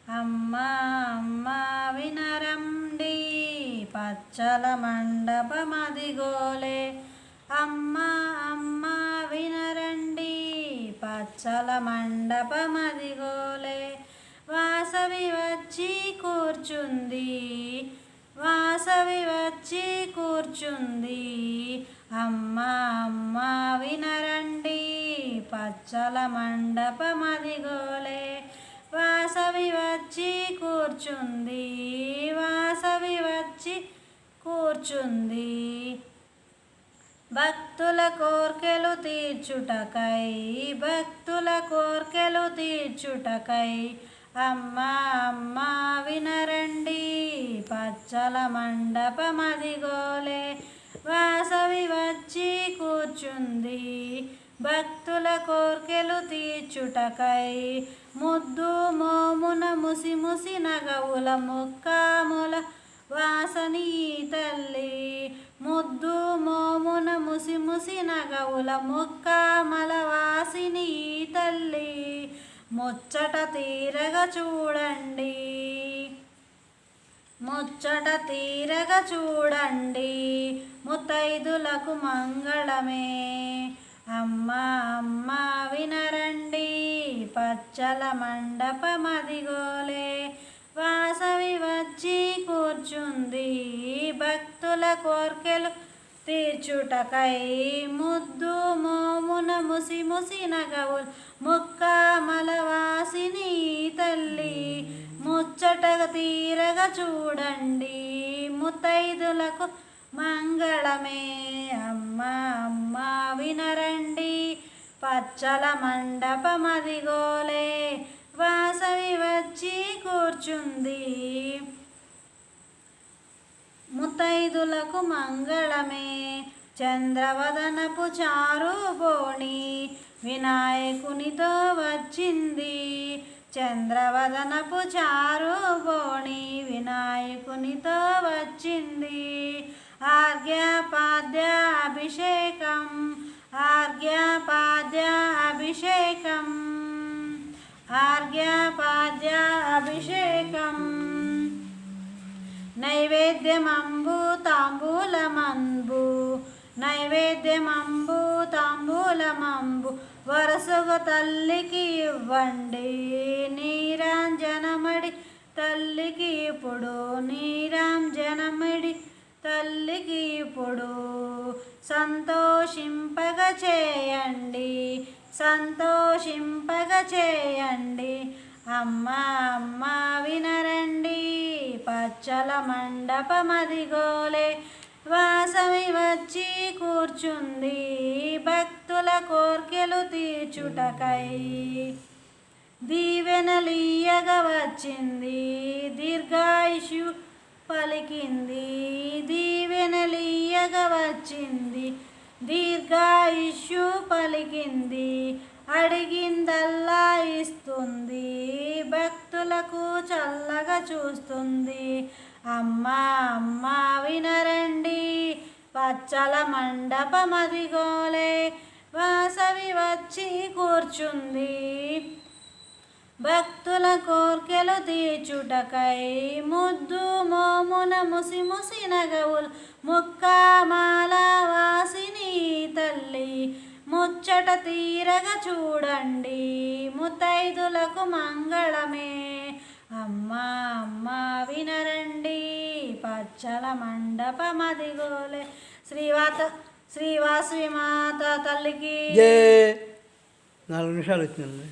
అమ్మా అమ్మా వినరండి పచ్చల మండపమదిగోలే. అమ్మా అమ్మా వినరండి పచ్చల మండపమదిగోలే. వాసవి వచ్చి కూర్చుంది, వాసవి వచ్చి కూర్చుంది. అమ్మా అమ్మా వినరండి పచ్చల మండపమదిగోలే. వాసవి వచ్చి కూర్చుంది, వాసవి వచ్చి కూర్చుంది. భక్తుల కోర్కెలు తీర్చుటకై, భక్తుల కోర్కెలు తీర్చుటకై. అమ్మా అమ్మా వినరండి పచ్చల మండపమదిగోలే. వాసవి వచ్చి కూర్చుంది, భక్తుల కోర్కెలు తీర్చుటకై. ముద్దు మోమున ముసి ముసి నగవుల ముక్కాముల వాసని తల్లి. ముద్దు మోమున ముసి ముసి నగవుల ముక్కామల వాసిని తల్లి. ముచ్చట తీరగా చూడండి, ముచ్చట తీరగా చూడండి. ముత్తైదులకు మంగళమే. అమ్మా అమ్మా వినరండి పచ్చల మండపమదిగోలే. వాసవి వచ్చి కూర్చుంది, భక్తుల కోర్కెలు తీర్చుటకై. ముద్దు మోమున ముసి ముసి నగవులు ముక్కామల వాసిని తల్లి. ముచ్చటగా తీరగా చూడండి, ముత్తైదులకు మంగళమే. అమ్మా అమ్మా వినరండి పచ్చల మండపమదిగోలే. వాసవి వచ్చి కూర్చుంది, ముత్తైదులకు మంగళమే. చంద్రవదనపు చారుబోణి వినాయకునితో వచ్చింది. చంద్రవదనపు చారుబోణి వినాయకునితో వచ్చింది. ఆర్ఘ్యపాద్య అభిషేకం, ఆర్ఘ్యపాద్య అభిషేకం, ఆర్ఘ్యపాద్య అభిషేకం. నైవేద్యమంబు తాంబూలమంబు, నైవేద్యమంబు తాంబూలమంబు. వరసగా తల్లికి ఇవ్వండి నీరాంజనమడి తల్లికి ఇప్పుడు. నీరాంజనమడి తల్లికి ఇప్పుడు. సంతోషింపగ చేయండి, సంతోషింపగ చేయండి. అమ్మా అమ్మా వినరండి పచ్చల మండపమదిగోలే. వాసవి వచ్చి కూర్చుంది, భక్తుల కోర్కెలు తీర్చుటకై. దీవెనలీయగా వచ్చింది, దీర్ఘాయుషు పలికింది. దీవెనలీయగా వచ్చింది, దీర్ఘాయుషు పలికింది. అడిగిందల్లా ఇస్తుంది, భక్తులకు చల్లగా చూస్తుంది. అమ్మా అమ్మా వినరండి పచ్చల మండపమదిగోలే. వాసవి వచ్చి కూర్చుంది, భక్తుల కోర్కెలు తీర్చుటకై. ముద్దు మోమున ముసి ముసి నగవులు ముక్కామాల వాసిని తల్లి. ముచ్చట తీరగా చూడండి, ముత్తైదులకు మంగళమే. అమ్మా అమ్మా వినరండి పచ్చల మండపమదిగోలే. శ్రీ వాసవి మాత తల్లికి 4 నిమిషాలు వచ్చిందండి.